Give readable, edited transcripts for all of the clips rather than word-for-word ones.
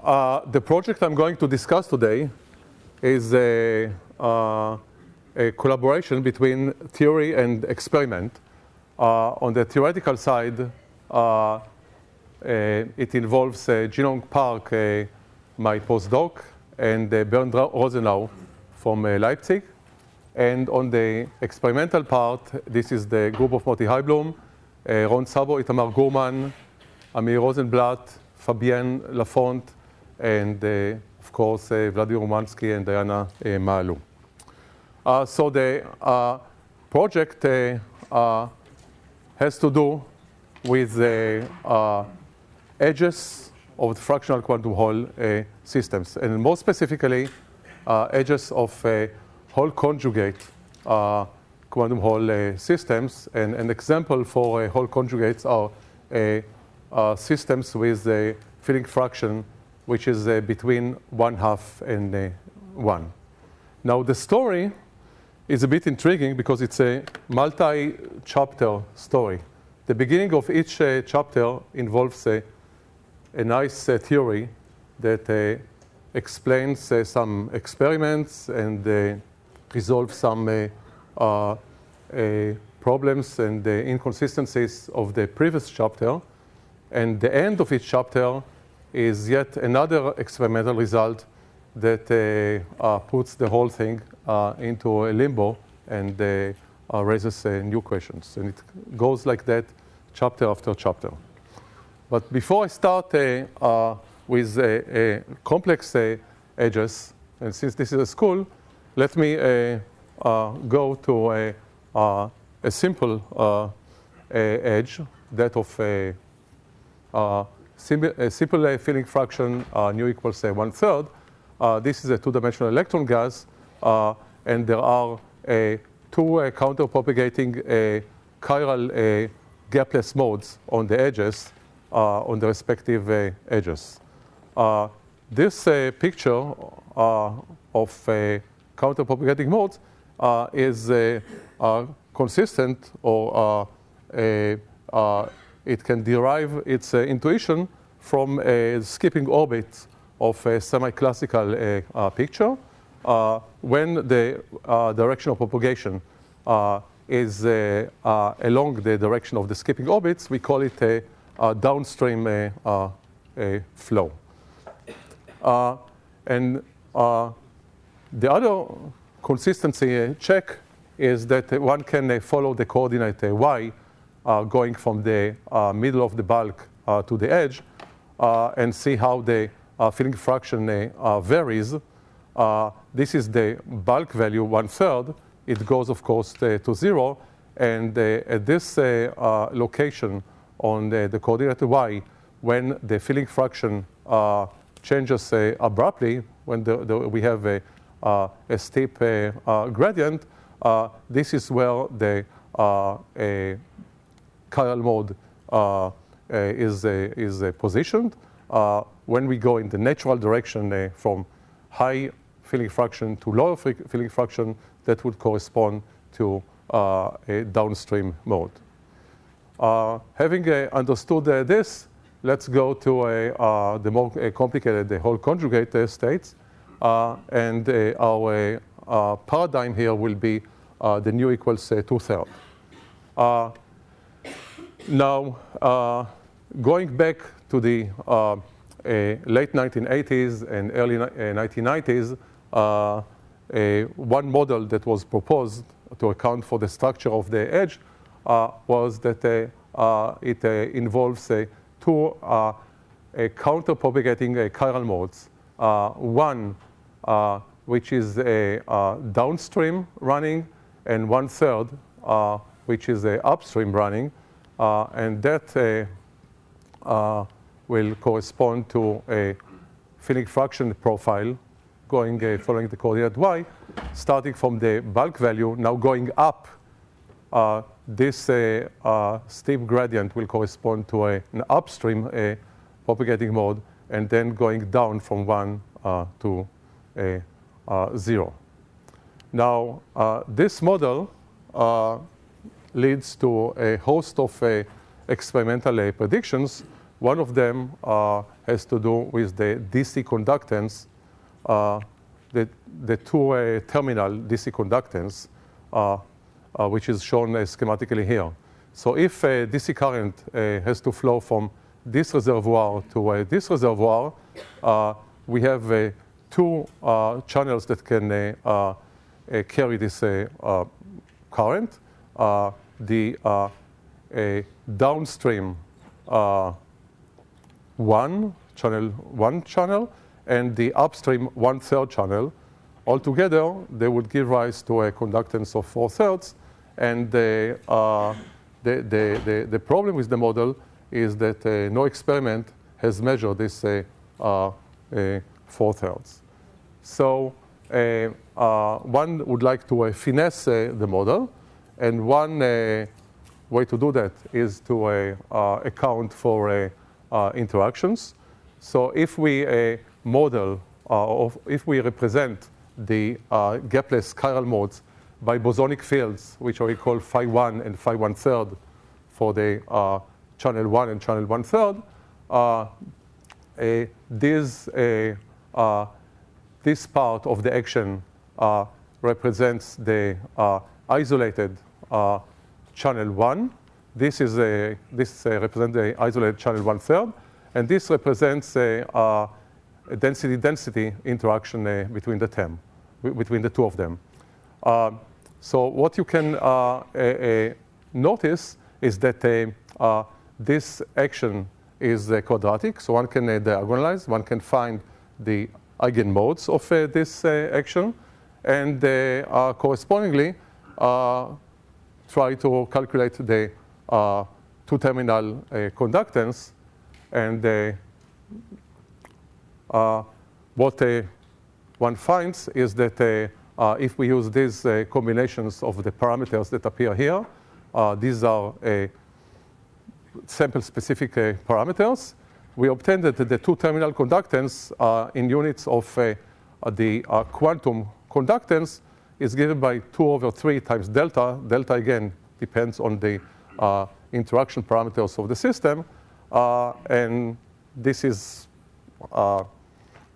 The project I'm going to discuss today is a collaboration between theory and experiment. On the theoretical side, it involves Jinong Park, my postdoc, and Bernd Rosenau from Leipzig. And on the experimental part, this is the group of Moti Heiblum, Ron Sabo, Itamar Gurman, Amir Rosenblatt, Fabienne Lafont, and of course, Vladimir Umansky and Diana Maalu. So the project has to do with the edges of the fractional quantum Hall systems, and more specifically, edges of Hall conjugate quantum Hall systems. And an example for Hall conjugates are systems with a filling fraction which is between 1/2 and 1. Now the story is a bit intriguing because it's a multi-chapter story. The beginning of each chapter involves a nice theory that explains some experiments and resolves some problems and inconsistencies of the previous chapter. And the end of each chapter is yet another experimental result that puts the whole thing into a limbo and raises new questions. And it goes like that chapter after chapter. But before I start with complex edges, and since this is a school, let me go to a simple edge, that of a simple filling fraction nu equals 1/3. This is a two-dimensional electron gas, and there are two counter-propagating chiral gapless modes on the edges, on the respective edges. This picture of counter-propagating modes is consistent, or it can derive its intuition from a skipping orbit of a semi-classical picture. When the direction of propagation is along the direction of the skipping orbits, we call it a downstream flow. And the other consistency check is that one can follow the coordinate y going from the middle of the bulk to the edge and see how the filling fraction varies. This is the bulk value 1/3. It goes, of course, to 0. And at this location on the coordinate y, when the filling fraction changes abruptly, when we have a steep gradient, this is where the chiral mode is positioned. When we go in the natural direction from high filling fraction to lower filling fraction, that would correspond to a downstream mode. Having understood this, let's go to the more complicated Hall conjugate states. And our paradigm here will be the nu equals 2/3. Now, going back to the late 1980s and early 1990s, one model that was proposed to account for the structure of the edge was that it involves two counter-propagating chiral modes. One which is downstream running, and 1/3 which is upstream running. And that will correspond to a filling fraction profile going following the coordinate y, starting from the bulk value, now going up. This steep gradient will correspond to an upstream propagating mode, and then going down from 1 to 0. Now, this model leads to a host of experimental predictions, One of them has to do with the DC conductance, the two terminal DC conductance, which is shown schematically here. So if a DC current has to flow from this reservoir to this reservoir, we have two channels that can carry this current. The downstream one channel, and the upstream 1/3 channel. Altogether, they would give rise to a conductance of 4/3. And the problem with the model is that no experiment has measured this 4/3. So one would like to finesse the model, and one way to do that is to account for interactions. So if we model, or if we represent the gapless chiral modes by bosonic fields, which we call phi 1 and phi 1/3 for the channel 1 and channel 1/3, this part of the action represents the isolated channel 1. This represents the isolated channel 1/3, and this represents a density-density interaction between the two of them. So what you can notice is that this action is quadratic, so one can diagonalize, one can find the Eigen Modes of this action, and correspondingly try to calculate the two-terminal conductance. And what one finds is that if we use these combinations of the parameters that appear here, these are sample-specific parameters, we obtain that the two-terminal conductance in units of the quantum conductance is given by 2/3 times delta. Delta, again, depends on the interaction parameters of the system. And this is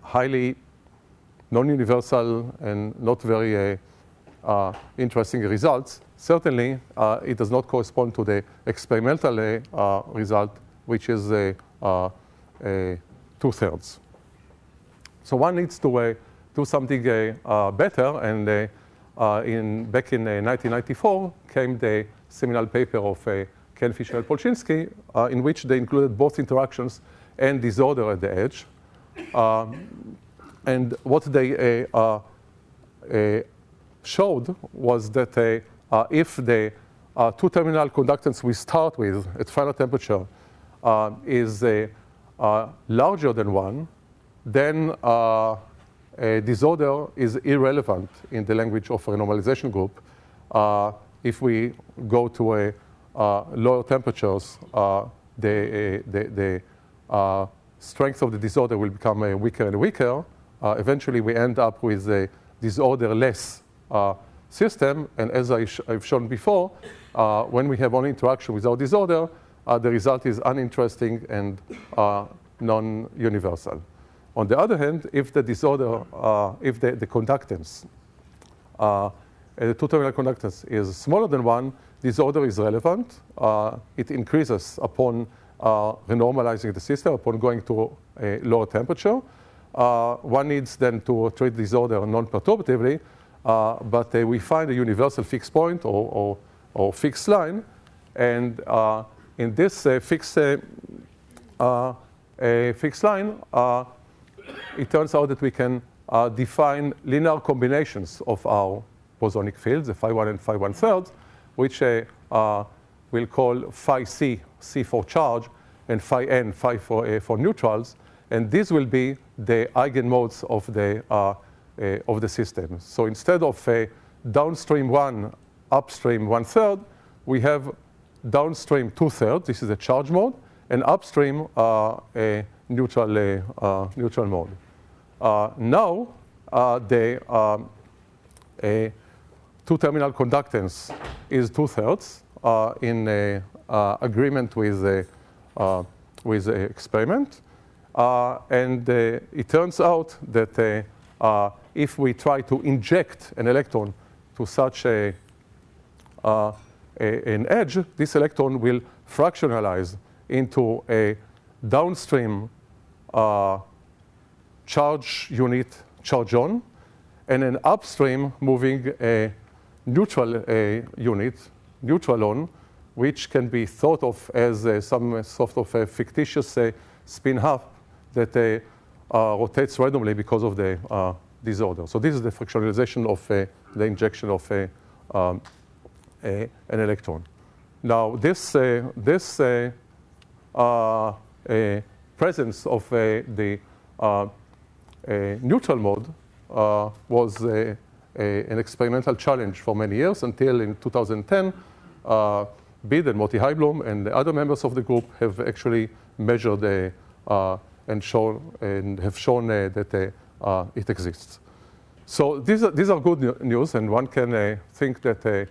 highly non-universal and not very interesting results. Certainly, it does not correspond to the experimental result, which is 2/3. So one needs to do something better, and back in 1994 came the seminal paper of Ken, Fisher, and Polchinski, in which they included both interactions and disorder at the edge. And what they showed was that if the two-terminal conductance we start with at final temperature is larger than 1, then a disorder is irrelevant in the language of a normalization group. If we go to lower temperatures, the strength of the disorder will become weaker and weaker. Eventually, we end up with a disorderless system. And as I've shown before, when we have only interaction without disorder, the result is uninteresting and non-universal. On the other hand, if the disorder, if the conductance, the two-terminal conductance is smaller than 1, disorder is relevant. It increases upon renormalizing the system, upon going to a lower temperature. One needs then to treat disorder non-perturbatively, but we find a universal fixed point or fixed line. And in this fixed line, it turns out that we can define linear combinations of our bosonic fields, the phi 1 and phi 1/3, which we'll call phi c, c for charge, and phi n, phi for neutrals. And these will be the Eigen Modes of the system. So instead of downstream 1, upstream 1/3, we have downstream 2/3. This is a charge mode, and upstream a neutral mode. Now the two-terminal conductance is 2/3 in agreement with with an experiment. And it turns out that if we try to inject an electron to such an edge, this electron will fractionalize into a downstream charge unit, charge on, and an upstream moving a neutral unit, neutral on, which can be thought of as some sort of a fictitious spin half that rotates randomly because of the disorder. So this is the fractionalization of the injection of an electron. Now this presence of the neutral mode was an experimental challenge for many years until in 2010, Bid and Moti Heiblum and the other members of the group have actually measured and have shown that it exists. So these are good news, and one can think that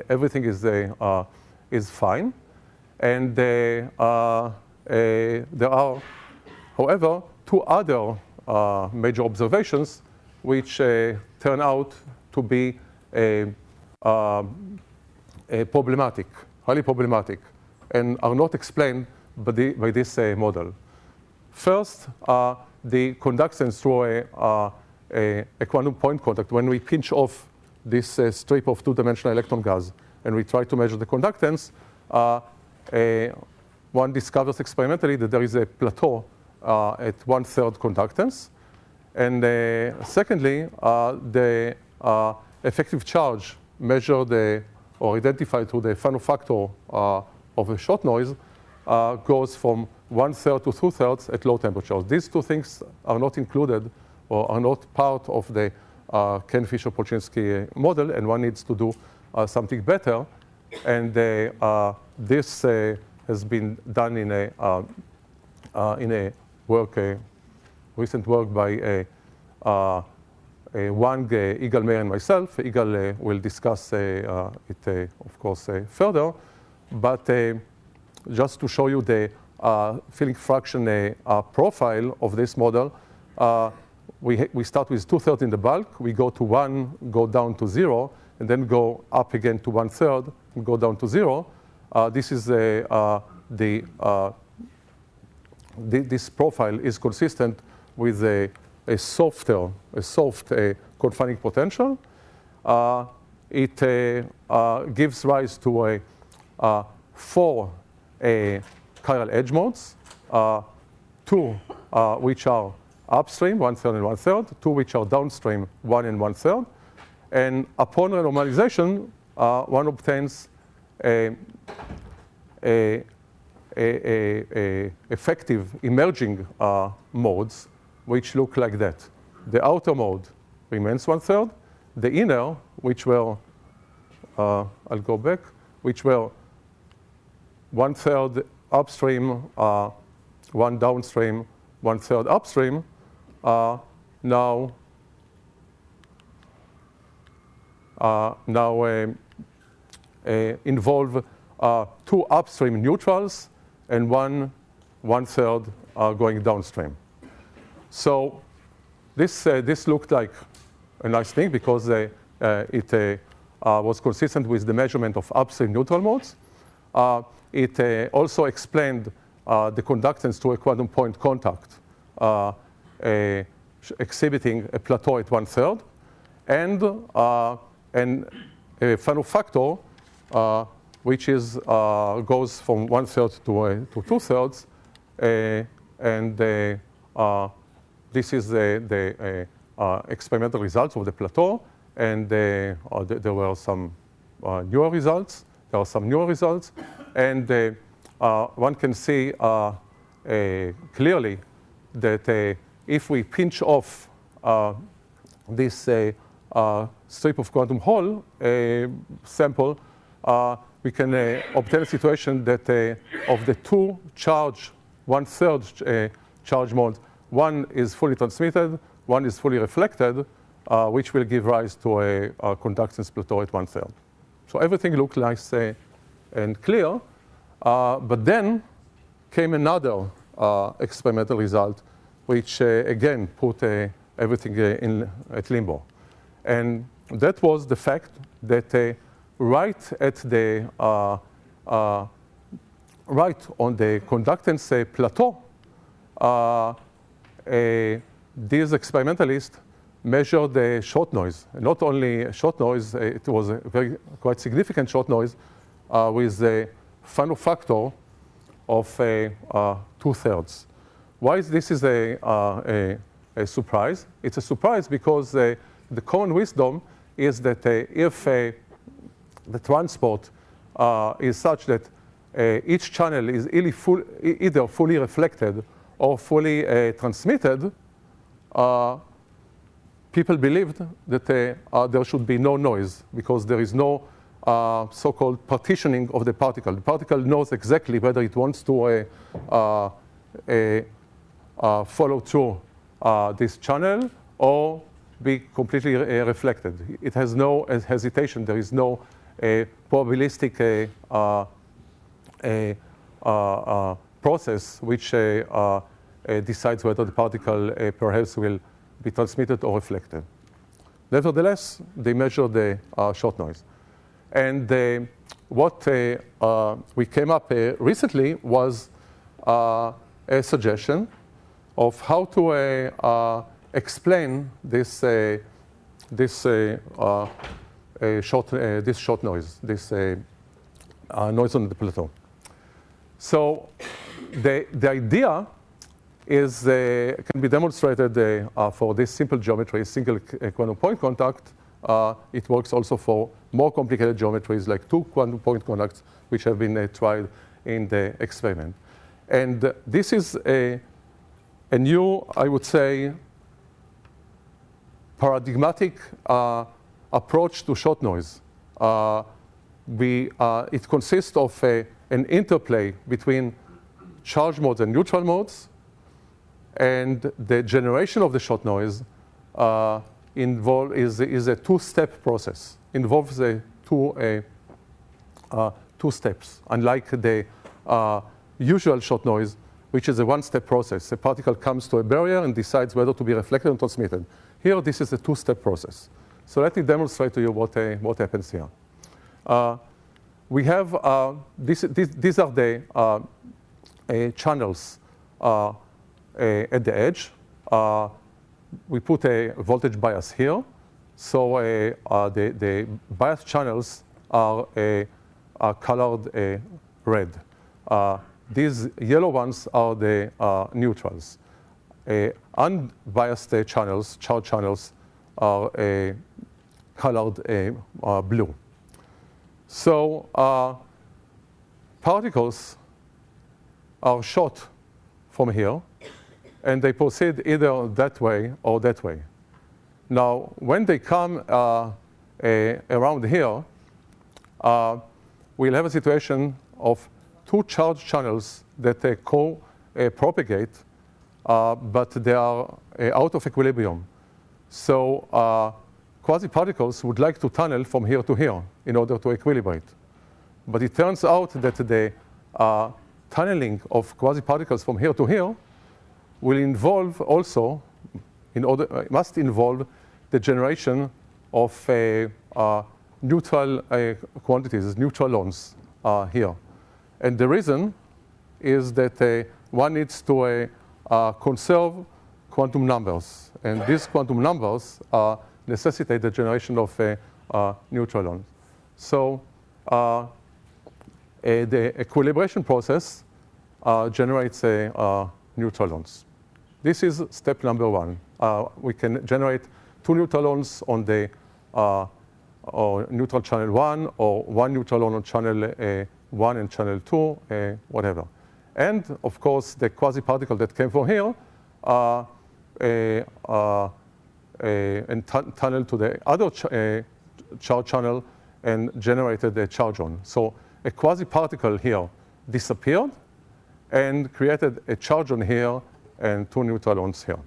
everything is fine. And there are, however, two other major observations which turn out to be problematic, highly problematic, and are not explained by this model. First, the conductance through a quantum point contact. When we pinch off this strip of two-dimensional electron gas and we try to measure the conductance, one discovers experimentally that there is a plateau at 1/3 conductance. And secondly, the effective charge measured or identified through the Fano factor of a shot noise goes from 1/3 to 2/3 at low temperatures. These two things are not included or are not part of the Ken Fisher-Polchinski model, and one needs to do something better. And this has been done in a work, recent work by Wang, Igal Meir, and myself. Igal will discuss it, of course, further. But just to show you the filling fraction profile of this model, we start with 2/3 in the bulk. We go to 1, go down to 0, and then go up again to 1/3 and go down to 0. This is this profile is consistent with a soft confining potential. It gives rise to 4 chiral edge modes, 2 which are upstream, 1/3 and 1/3, 2 which are downstream, 1 and 1/3. And upon renormalization, one obtains effective emerging modes which look like that. The outer mode remains 1/3. The inner, which were, I'll go back, which were 1/3 upstream, 1 downstream, 1/3 upstream, now involve 2 upstream neutrals and 1/3 going downstream. So this looked like a nice thing because it was consistent with the measurement of upstream neutral modes. It also explained the conductance to a quantum point contact, exhibiting a plateau at 1/3, and a Fano factor, which goes from 1/3 to 2/3, and this is the experimental results of the plateau, and there were some newer results. There are some newer results, and one can see clearly that if we pinch off this strip of quantum Hall sample, we can obtain a situation that of the 2 charge, 1/3 charge modes, 1 is fully transmitted, 1 is fully reflected, which will give rise to a conductance plateau at 1/3. So everything looked nice and clear, but then came another experimental result, which again put everything at limbo. And that was the fact that right at the right on the conductance plateau, these experimentalists measured the short noise. Not only short noise, it was a quite significant short noise with a final factor of 2/3. Why is this a surprise? It's a surprise because the common wisdom is that if the transport is such that each channel is either fully reflected or fully transmitted, people believed that there should be no noise because there is no so-called partitioning of the particle. The particle knows exactly whether it wants to follow through this channel or be completely reflected. It has no hesitation. There is no probabilistic process which decides whether the particle perhaps will be transmitted or reflected. Nevertheless, they measured the short noise. And what we came up recently was a suggestion of how to explain this short noise, this noise on the plateau. So the idea is can be demonstrated for this simple geometry, single quantum point contact. It works also for more complicated geometries like two quantum point contacts, which have been tried in the experiment. And this is a new, I would say, paradigmatic approach to short noise. It consists of an interplay between charge modes and neutral modes, and the generation of the short noise is a two-step process. Involves two steps, unlike the usual short noise, which is a one-step process. A particle comes to a barrier and decides whether to be reflected and transmitted. Here, this is a two-step process. So let me demonstrate to you what happens here. We have these are the channels at the edge. We put a voltage bias here. So the bias channels are colored red. These yellow ones are the neutrals. Unbiased channels, charge channels, are colored blue. So particles are shot from here, and they proceed either that way or that way. Now, when they come around here, we'll have a situation of two charge channels that co-propagate, but they are out of equilibrium. So quasi-particles would like to tunnel from here to here in order to equilibrate. But it turns out that the tunneling of quasi-particles from here to here will involve also, must involve the generation of neutral quantities, neutralons here. And the reason is that one needs to conserve quantum numbers. And these quantum numbers necessitate the generation of neutralons. So the equilibration process generates neutralons. This is step number one. We can generate two neutralons on the neutral channel 1, or one neutron on channel 1 and channel 2, whatever. And of course, the quasi-particle that came from here and tunneled to the other charge channel and generated a charge on. So a quasi-particle here disappeared and created a charge on here and two neutrons here.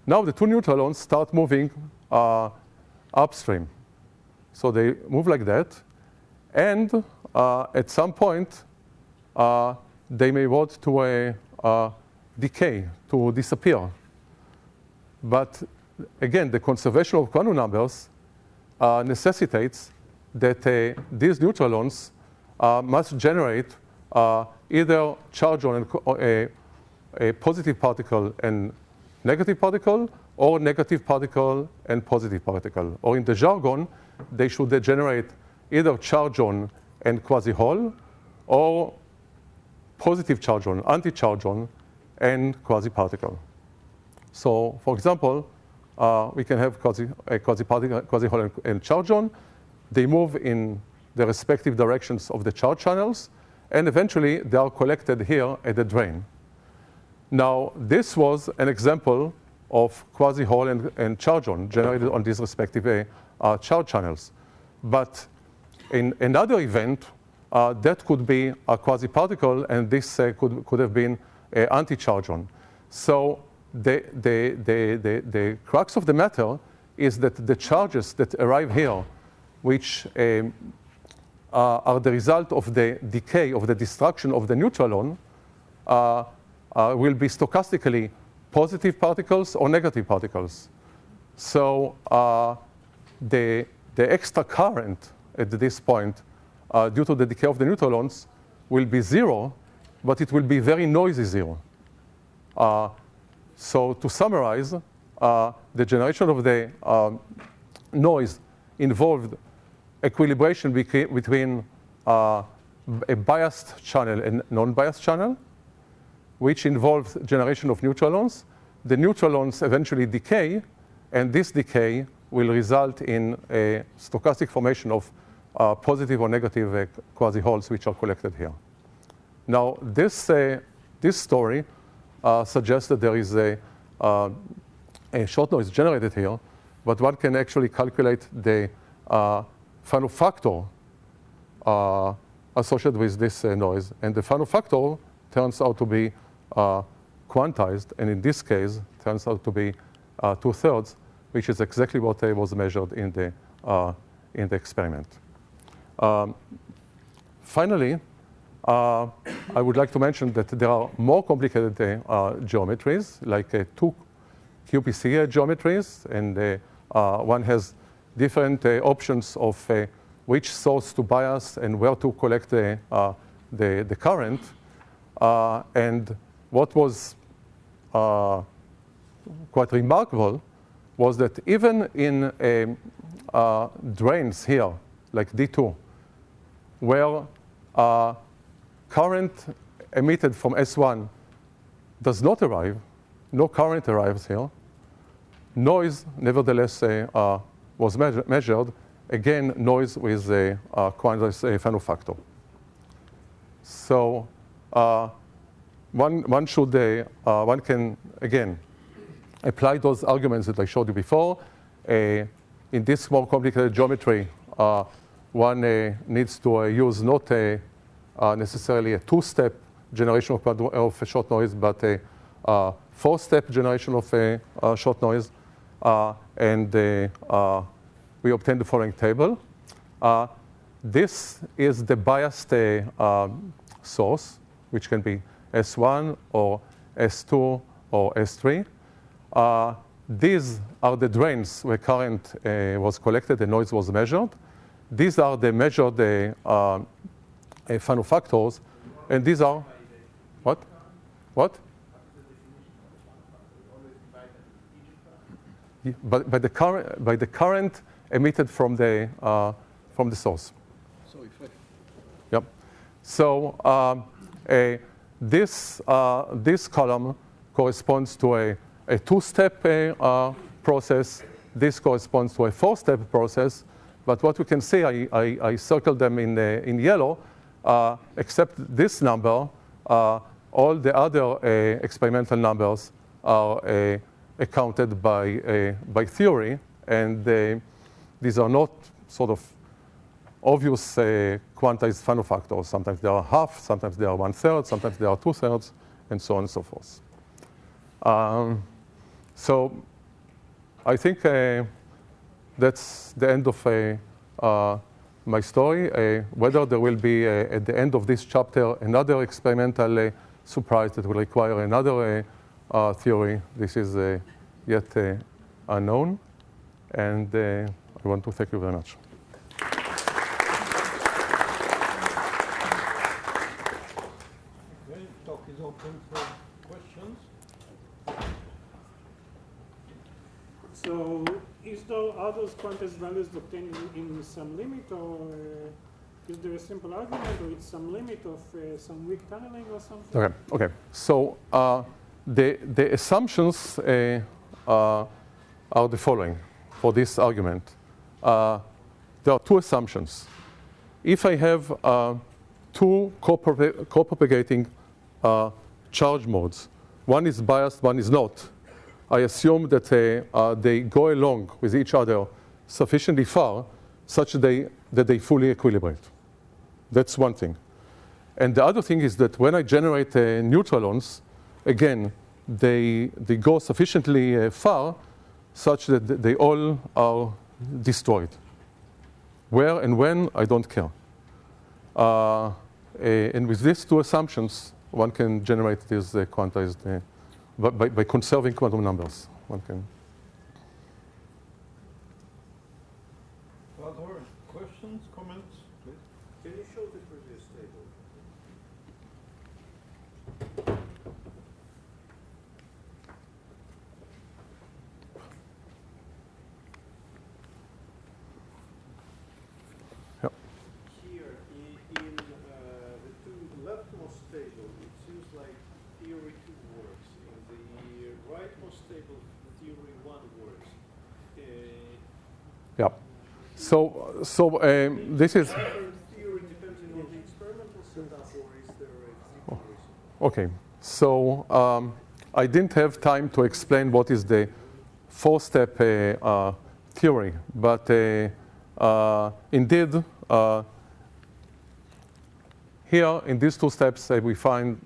Now the two neutrons start moving upstream. So they move like that. And at some point, they may want to decay, to disappear. But again, the conservation of quantum numbers necessitates that these neutrons must generate either charge on a positive particle and negative particle, or negative particle and positive particle. Or in the jargon, they should generate either charge on and quasi-Hall, or positive charge on, anti-charge on, and quasi-particle. So, for example, we can have quasi-particle, quasi-Hall, and charge on. They move in the respective directions of the charge channels, and eventually they are collected here at the drain. Now, this was an example of quasi-Hall and charge on generated on these respective charge channels. But in another event, that could be a quasi-particle, and this could have been an anti-charge on. So the crux of the matter is that the charges that arrive here, which are the result of the decay, of the destruction of the neutron, will be stochastically positive particles or negative particles. So the extra current at this point, due to the decay of the neutrons, will be zero, but it will be very noisy zero. So to summarize, the generation of the noise involved equilibration between a biased channel and non-biased channel, which involves generation of neutrons. The neutrons eventually decay, and this decay will result in a stochastic formation of positive or negative quasi-Halls, which are collected here. Now, this story suggests that there is a short noise generated here, but one can actually calculate the Fano factor associated with this noise. And the Fano factor turns out to be quantized, and in this case, turns out to be 2/3, which is exactly what was measured in the experiment. Finally, I would like to mention that there are more complicated geometries, like two QPC geometries, and one has different options of which source to bias and where to collect the current. And what was quite remarkable was that even in drains here, like D2, where current emitted from S1 does not arrive, no current arrives here, noise nevertheless was measured, again, noise with a quantized Fano factor. So one can, again, apply those arguments that I showed you before. In this more complicated geometry, one needs to use not necessarily a two-step generation of a short noise, but a four-step generation of a short noise. And we obtain the following table. This is the biased source, which can be S1 or S2 or S3. These are the drains where current was collected and noise was measured. These are the measured Fano factors, and these are what? What? By the current emitted from the source. So effective. Yep. So this column corresponds to a two-step process. This corresponds to a four-step process. But what we can see, I circled them in yellow, except this number, all the other experimental numbers are accounted by theory, and these are not sort of obvious quantized Fano factors. Sometimes they are half, sometimes they are 1/3, sometimes they are 2/3, and so on and so forth. So I think that's the end of my story. Whether there will be, at the end of this chapter, another experimental surprise that will require another theory, this is yet unknown. And I want to thank you very much. Okay, talk is open for questions. So, is there other quantized values obtained in some limit, or is there a simple argument, or it's some limit of some weak tunneling or something? Okay. So the assumptions are the following for this argument. There are two assumptions. If I have two co-propagating charge modes, one is biased, one is not, I assume that they go along with each other sufficiently far such that they fully equilibrate. That's one thing. And the other thing is that when I generate neutralons, again, they go sufficiently far such that they all are destroyed. Where and when, I don't care. And with these two assumptions, one can generate these quantized, by conserving quantum numbers. One can. Other questions, comments, please? Can you show the previous table? Yep. Here, in the two leftmost table, it seems like theory 2 works. In the rightmost table, theory 1 works. Yeah. So this is. Theory depending on the experimental setup, or is there a simple reason? Okay. So I didn't have time to explain what is the four-step theory, but indeed, here in these two steps, we find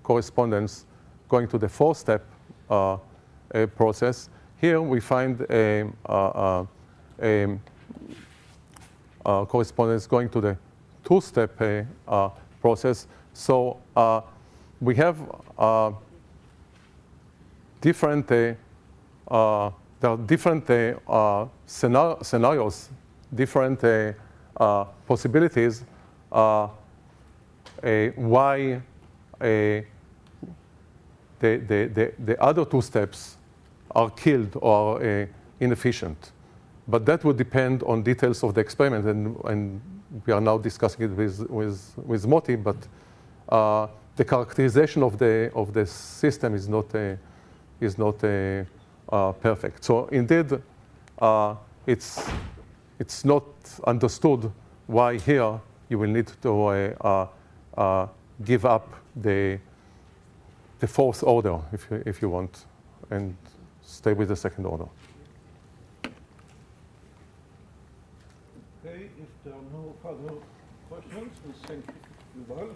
correspondence going to the four-step process. Here we find a correspondence going to the two-step process. So we have different, there are different scenarios, different possibilities why the other two steps are killed or inefficient. But that would depend on details of the experiment, and we are now discussing it with Moti, but the characterization of the system is not perfect. So indeed, it's not understood why here you will need to give up the fourth order if you want, and stay with the second order. Okay, if there are no further questions, we thank you, Yuval.